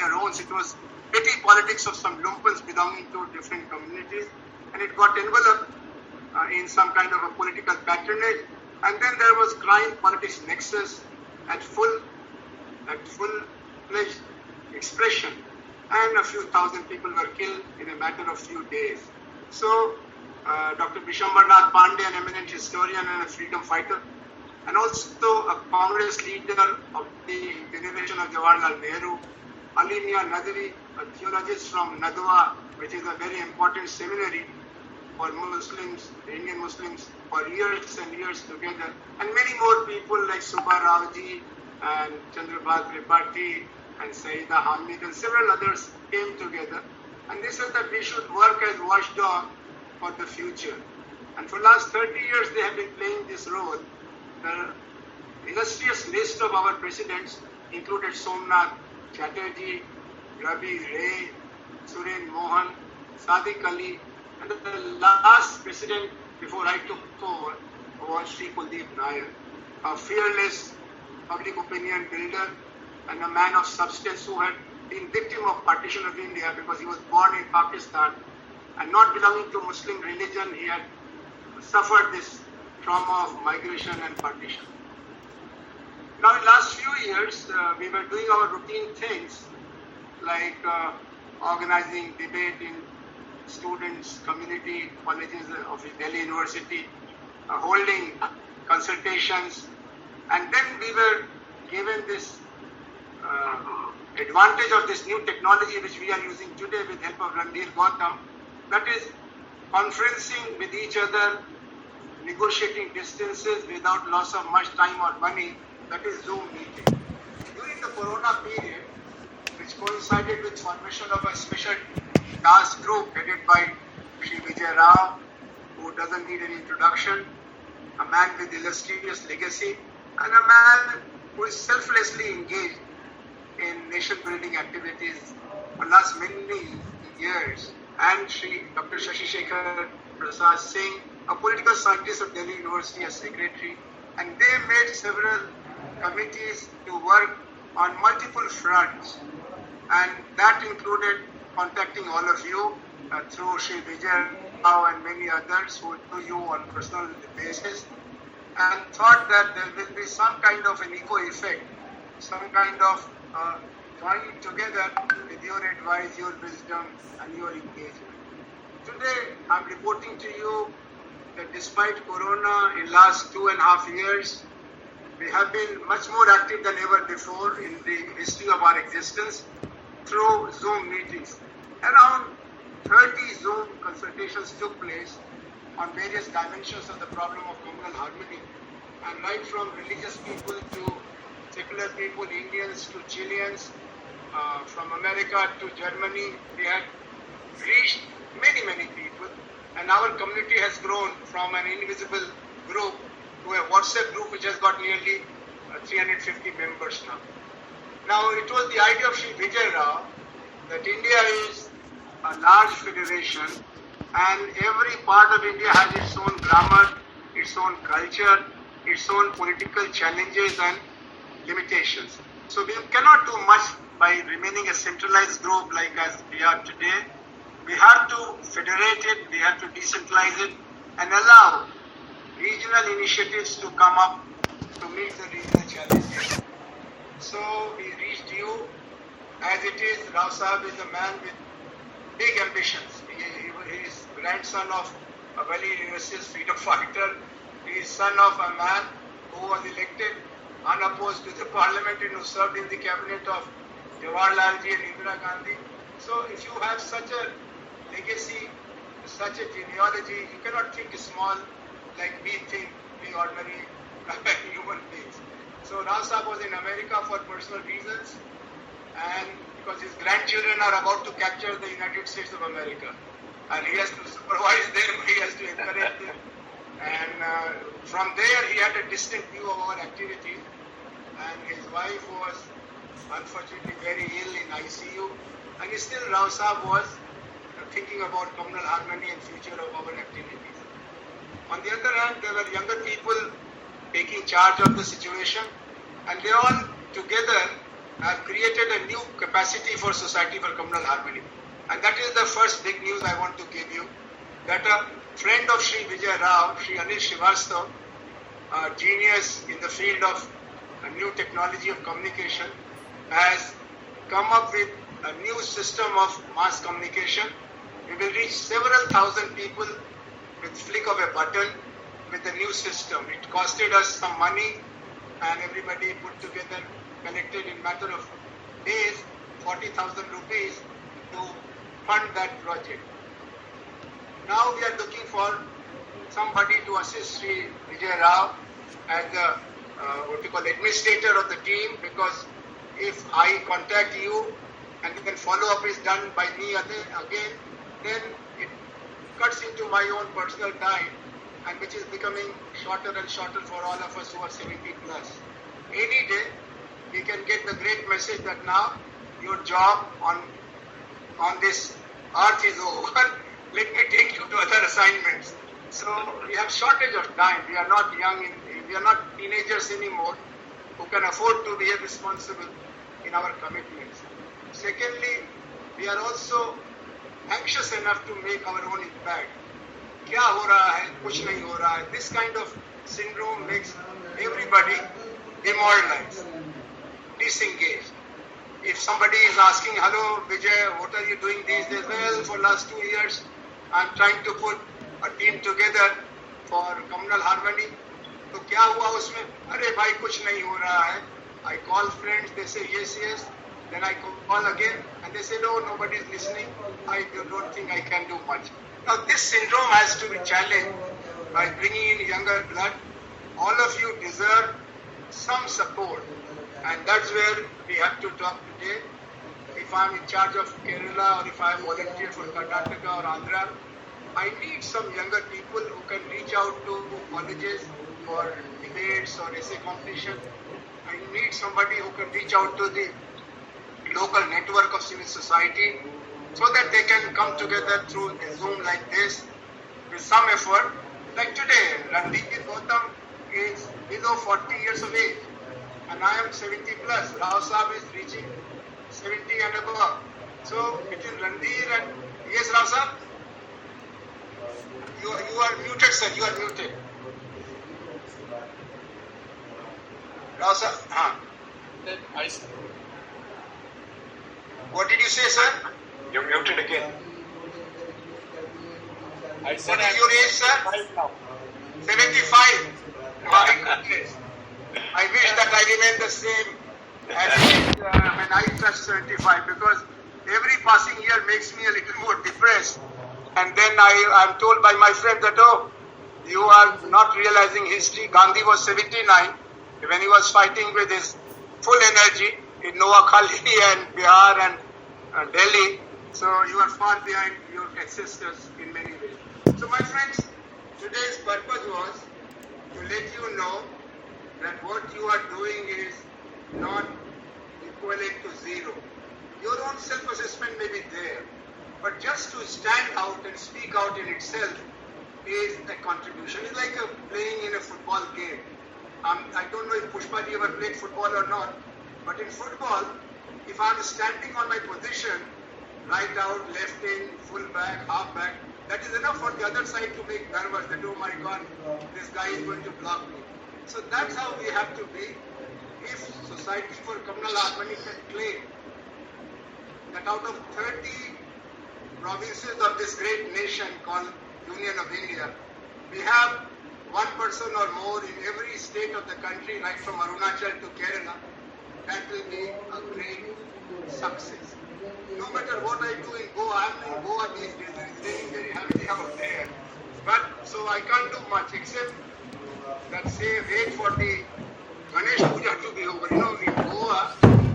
their own. It was petty politics of some lumpens belonging to different communities, and it got enveloped in some kind of a political patronage. And then there was crime politics nexus at full-fledged expression, and a few thousand people were killed in a matter of few days. So Dr. Bishambarnath Pandey, an eminent historian and a freedom fighter, and also a Congress leader of the generation of Jawaharlal Nehru, Ali Mia Nadvi, a theologist from Nadwa, which is a very important seminary for Muslims, Indian Muslims, for years and years together, and many more people like Subba Raoji and Chandrabhat Tripathi and Saida Hamid and several others came together, and they said that we should work as watchdog for the future. And for the last 30 years they have been playing this role. The illustrious list of our presidents included Somnath Chatterjee, Ravi Ray, Suren Mohan, Sadiq Ali, and the last president before I took over was Sri Kuldeep Nair, a fearless public opinion builder and a man of substance who had been victim of partition of India because he was born in Pakistan and not belonging to Muslim religion. He had suffered this trauma of migration and partition. Now in the last few years, we were doing our routine things like organizing debate in students, community colleges of Delhi University, holding consultations, and then we were given this advantage of this new technology which we are using today with help of Ranveer Gautam, that is conferencing with each other, negotiating distances without loss of much time or money, that is Zoom meeting. During the Corona period, which coincided with formation of a special task group headed by Sri Vijay Rao, who doesn't need any introduction, a man with illustrious legacy, and a man who is selflessly engaged in nation-building activities for the last many years, and Sri Dr. Shashi Shekhar Prasad Singh, a political scientist of Delhi University as secretary, and they made several committees to work on multiple fronts, and that included contacting all of you through Sri Vijay Rao and many others who knew you on a personal basis, and thought that there will be some kind of an eco effect, some kind of joining together with your advice, your wisdom, and your engagement. Today, I'm reporting to you that despite Corona in last 2.5 years, we have been much more active than ever before in the history of our existence through Zoom meetings. Around 30 Zoom consultations took place on various dimensions of the problem of communal harmony, and right from religious people to secular people, Indians to Chileans, from America to Germany, we had reached many people, and our community has grown from an invisible group to a WhatsApp group which has got nearly 350 members now. Now, it was the idea of Sri Vijay Rao that India is a large federation and every part of India has its own grammar, its own culture, its own political challenges and limitations. So we cannot do much by remaining a centralized group like as we are today. We have to federate it, we have to decentralize it and allow regional initiatives to come up to meet the regional challenges. So we reached you. As it is, Rao Sahab is a man with big ambitions. He is grandson of a very illustrious freedom fighter. He is son of a man who was elected unopposed to the parliament and who served in the cabinet of Jawaharlal Ji and Indira Gandhi. So if you have such a legacy, such a genealogy, you cannot think small like we think, we ordinary human beings. So Rao Sahab was in America for personal reasons, and because his grandchildren are about to capture the United States of America, and he has to supervise them, he has to encourage them, and from there he had a distinct view of our activities, and his wife was unfortunately very ill in ICU, and still Rao Sahab was thinking about communal harmony and future of our activities. On the other hand, there were younger people taking charge of the situation, and they all together have created a new capacity for Society for Communal Harmony. And that is the first big news I want to give you, that a friend of Sri Vijay Rao, Sri Anil Srivastav, a genius in the field of a new technology of communication, has come up with a new system of mass communication. We will reach several thousand people with flick of a button with the new system. It costed us some money, and everybody put together, collected in matter of days, 40,000 rupees to fund that project. Now we are looking for somebody to assist Sri Vijay Rao as the administrator of the team, because if I contact you and then follow-up is done by me again, then it cuts into my own personal time, and which is becoming shorter and shorter for all of us who are 70 plus. Any day, we can get the great message that now your job on this earth is over. Let me take you to other assignments. So we have shortage of time. We are not we are not teenagers anymore who can afford to be irresponsible in our commitments. Secondly, we are also anxious enough to make our own impact. क्या हो रहा है, कुछ नहीं हो रहा है. This kind of syndrome makes everybody demoralized, disengaged. If somebody is asking, hello Vijay, what are you doing these days? Well, for last 2 years, I'm trying to put a team together for Communal Harmony. तो क्या हुआ उसमें? अरे भाई कुछ नहीं हो रहा है. I call friends, they say yes, yes. Then I call again and they say no, nobody is listening. I don't think I can do much. Now this syndrome has to be challenged by bringing in younger blood. All of you deserve some support, and that's where we have to talk today. If I'm in charge of Kerala or if I'm volunteer for Karnataka or Andhra, I need some younger people who can reach out to colleges for debates or essay competition. I need somebody who can reach out to the local network of civil society so that they can come together through a Zoom like this with some effort. Like today, Randeep Gautam is below 40 years of age and I am 70 plus. Rao Saab is reaching 70 and above. So between Randeep and... Yes, Rao Saab? You are muted, sir. You are muted. Rao Saab? What did you say, sir? You're muted again. What is your age, sir? 75. My goodness. I wish that I remain the same as when I touch 75, because every passing year makes me a little more depressed. And then I'm told by my friend that, oh, you are not realizing history. Gandhi was 79 when he was fighting with his full energy in Noakhali and Bihar and Delhi. So you are far behind your ancestors in many ways. So my friends, today's purpose was to let you know that what you are doing is not equivalent to zero. Your own self-assessment may be there, but just to stand out and speak out in itself is a contribution. It's like playing in a football game. I don't know if Pushpaji ever played football or not, but in football, if I'm standing on my position, right out, left in, full back, half back, that is enough for the other side to make nervous that, oh my God, this guy is going to block me. So that's how we have to be. If Society for Communal Harmony can claim that out of 30 provinces of this great nation called Union of India, we have one person or more in every state of the country, right from Arunachal to Kerala, that will be a great success. No matter what I do in Goa, I'm in Goa these days, it's raining very heavily out there. But so I can't do much except that say wait for the Ganesh Puja to be over. You know, in Goa,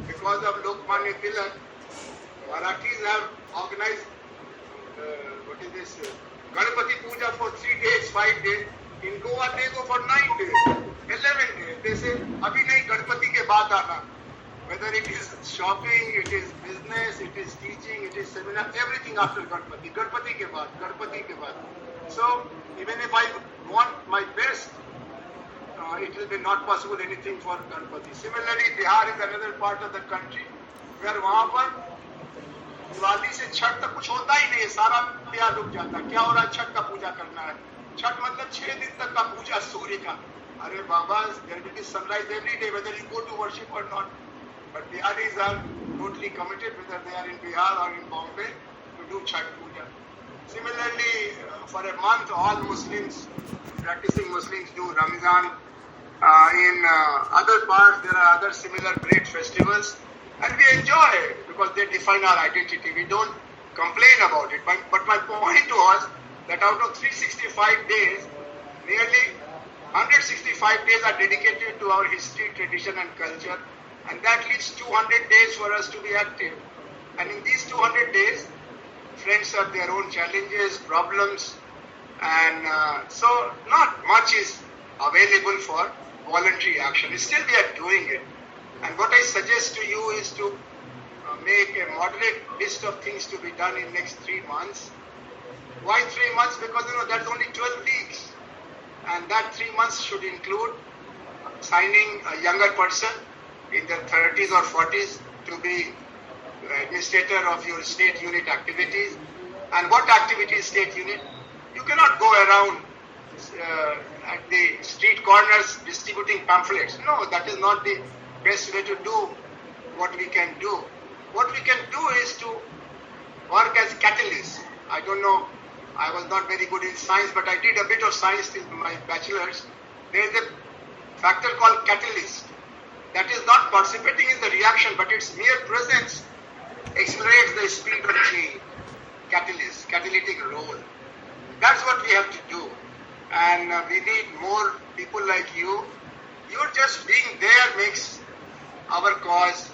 because of Lokmanya Tilak, Marathis have organized Ganpati Puja for 3 days, 5 days. In Goa, they go for 9 days, 11 days. They say, abhi nahi, Ganpati ke baad aana. Whether it is shopping, it is business, it is teaching, it is seminar, everything after Ganpati. Ganpati ke baad, Ganpati ke baad. So, even if I want my best, it will be not possible anything for Ganpati. Similarly, Bihar is another part of the country where वहाँ पर दिवाली से छठ तक कुछ होता ही नहीं है, सारा बिहार रुक जाता है. क्या हो रहा है? छठ का पूजा करना है. छठ मतलब 6 दिन तक का पूजा सूर्य का. अरे बाबा, there will be sunrise every day whether you go to worship or not. But Biharis are totally committed whether they are in Bihar or in Bombay to do Chhat Puja. Similarly, for a month all Muslims, practicing Muslims do Ramzan. In other parts there are other similar great festivals and we enjoy it because they define our identity. We don't complain about it. But my point was that out of 365 days, nearly 165 days are dedicated to our history, tradition and culture, and that leaves 200 days for us to be active. And in these 200 days, friends have their own challenges, problems, and so not much is available for voluntary action. Still we are doing it. And what I suggest to you is to make a moderate list of things to be done in next 3 months. Why 3 months? Because that's only 12 weeks. And that 3 months should include signing a younger person in their 30s or 40s to be administrator of your state unit activities. And what activities state unit? You cannot go around at the street corners distributing pamphlets. No, that is not the best way to do what we can do. What we can do is to work as catalysts. I don't know, I was not very good in science, but I did a bit of science in my bachelor's. There is a factor called catalyst. That is not participating in the reaction, but its mere presence accelerates the speed of change. Catalyst, catalytic role. That's what we have to do. And we need more people like you. You're just being there makes our cause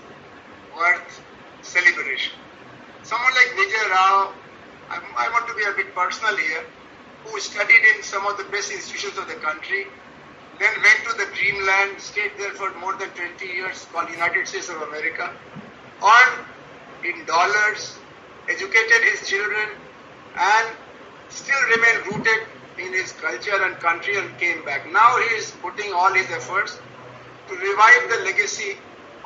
worth celebration. Someone like Vijay Rao, I want to be a bit personal here, who studied in some of the best institutions of the country, then went to the dreamland, stayed there for more than 20 years, called United States of America, earned in dollars, educated his children, and still remained rooted in his culture and country and came back. Now he is putting all his efforts to revive the legacy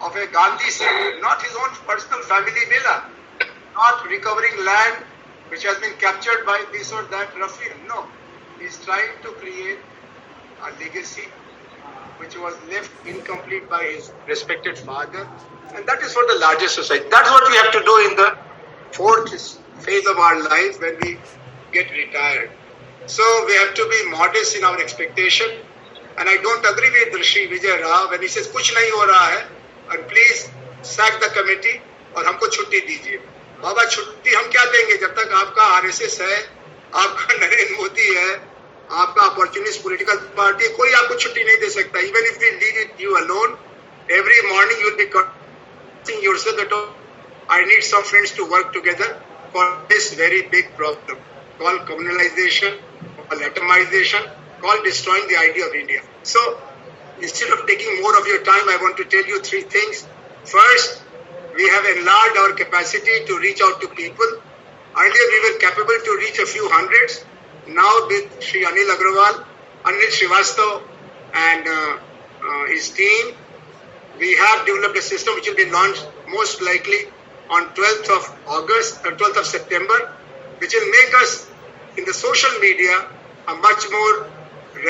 of a Gandhi center, not his own personal family villa, not recovering land which has been captured by this or that ruffian. No, he is trying to create a legacy which was left incomplete by his respected father, and that is for the larger society. That's what we have to do in the fourth phase of our life when we get retired. So we have to be modest in our expectation, and I don't agree with Rishi Vijay Rao when he says कुछ नहीं हो रहा है and please sack the committee और हमको छुट्टी दीजिए. बाबा छुट्टी हम क्या देंगे जब तक आपका आरएसएस है, आपका नरेंद्र मोदी है, आपका अपॉर्चुनिस्ट पॉलिटिकल पार्टी, कोई आपको छुट्टी नहीं दे सकता. Even if we leave it you alone, every morning you will be convincing yourself that I need some friends to work together for this very big problem called communalization, called atomization, called destroying the idea of India. So instead of taking more of your time, I want to tell you 3 things. First, we have enlarged our capacity to reach out to people. Earlier we were capable to reach a few hundreds. Now with Sri Anil Agrawal, Anil Srivastav and his team, we have developed a system which will be launched most likely on 12th of August or 12th of September, which will make us in the social media a much more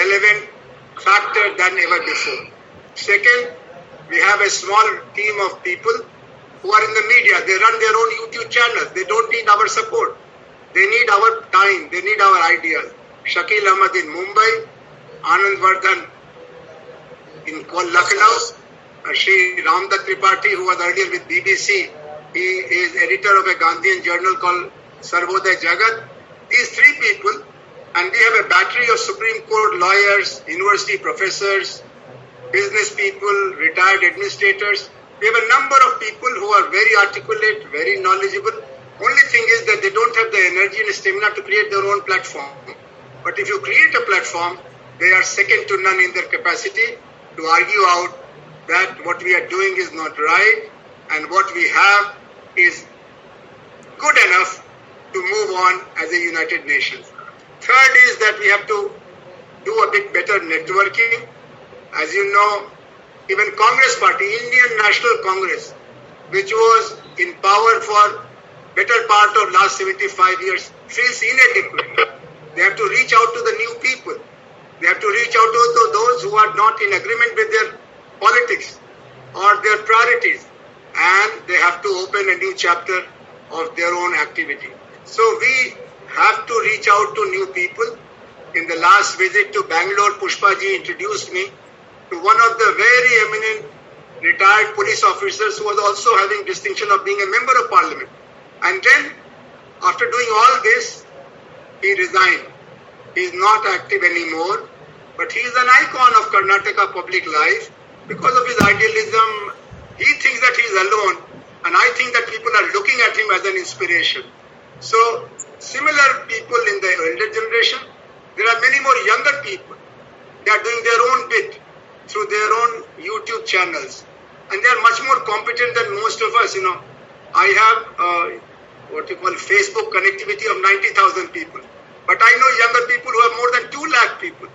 relevant factor than ever before. Second, we have a small team of people who are in the media. They run their own YouTube channels. They don't need our support. They need our time. They need our ideas. Shakil Ahmed in Mumbai, Anand Vardhan in Lucknow, Sri Ramdat Tripathi, who was earlier with BBC. He is editor of a Gandhian journal called Sarvodaya Jagat. These 3 people, and we have a battery of Supreme Court lawyers, university professors, business people, retired administrators. We have a number of people who are very articulate, very knowledgeable. Only thing is that they don't have the energy and stamina to create their own platform. But if you create a platform, they are second to none in their capacity to argue out that what we are doing is not right and what we have is good enough to move on as a United Nations. Third is that we have to do a bit better networking. As you know, even Congress Party, Indian National Congress, which was in power for better part of last 75 years, feels inadequate. They have to reach out to the new people. They have to reach out to those who are not in agreement with their politics or their priorities. And they have to open a new chapter of their own activity. So we have to reach out to new people. In the last visit to Bangalore, Pushpaji introduced me to one of the very eminent retired police officers who was also having distinction of being a member of parliament. And then, after doing all this, he resigned. He is not active anymore, but he is an icon of Karnataka public life because of his idealism. He thinks that he is alone, and I think that people are looking at him as an inspiration. So, similar people in the elder generation, there are many more younger people. They are doing their own bit through their own YouTube channels, and they are much more competent than most of us. I have what you call Facebook connectivity of 90,000 people, but I know younger people who have more than 2 lakh people.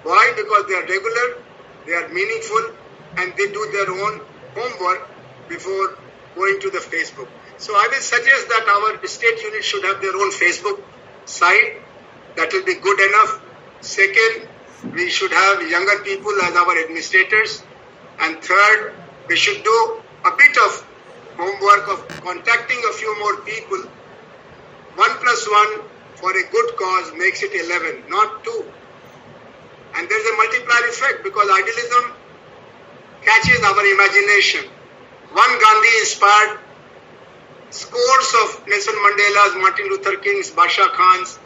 Why? Because they are regular, they are meaningful, and they do their own homework before going to the Facebook. So I will suggest that our state unit should have their own Facebook site. That will be good enough. Second, we should have younger people as our administrators. And third, we should do a bit of homework of contacting a few more people. 1 + 1 for a good cause makes it 11, not 2. And there is a multiplier effect because idealism catches our imagination. One Gandhi inspired scores of Nelson Mandela's, Martin Luther King's, Basha Khan's,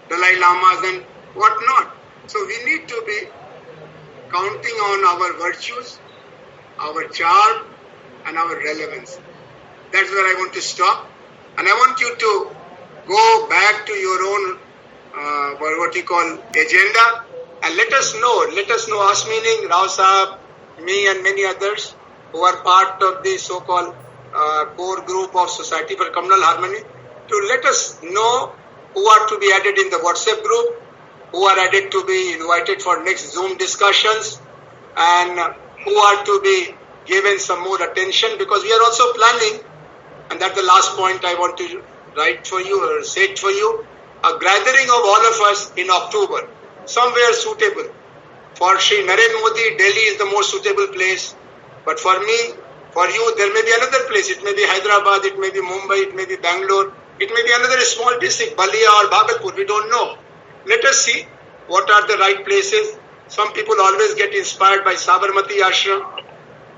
Dalai Lama's and whatnot. So we need to be counting on our virtues, our charm and our relevance. That's where I want to stop. And I want you to go back to your own, what you call agenda and let us know, us meaning Rao Sahab, me and many others who are part of the so-called core group of Society for Communal Harmony, to let us know who are to be added in the WhatsApp group, who are added to be invited for next Zoom discussions, and who are to be given some more attention, because we are also planning, and that's the last point I want to write for you or say it for you, a gathering of all of us in October, somewhere suitable. For Shri Narendra Modi, Delhi is the most suitable place, but for me, for you, there may be another place. It may be Hyderabad, it may be Mumbai, it may be Bangalore, it may be another small district, Balia or Bhagalpur, we don't know. Let us see what are the right places. Some people always get inspired by Sabarmati Ashram,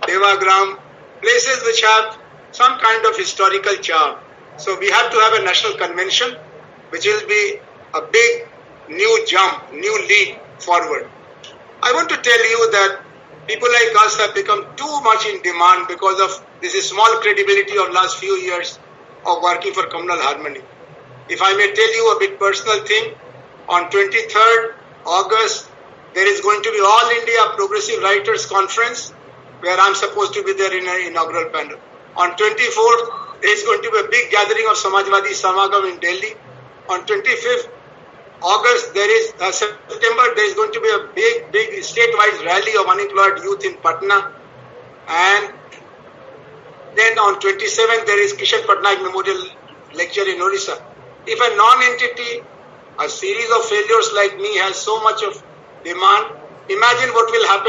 Devagram, places which have some kind of historical charm. So we have to have a national convention, which will be a big new jump, new leap forward. I want to tell you that people like us have become too much in demand because of this small credibility of last few years of working for Communal Harmony. If I may tell you a bit personal thing, on 23rd August, there is going to be All India Progressive Writers Conference, where I'm supposed to be there in an inaugural panel. On 24th, there is going to be a big gathering of Samajwadi Samagam in Delhi. On 25th August, September, there is going to be a big statewide rally of unemployed youth in Patna. And then on 27th, there is Kishan Patnaik Memorial Lecture in Orissa. If a non-entity, a series of failures like me has so much of demand, imagine what will happen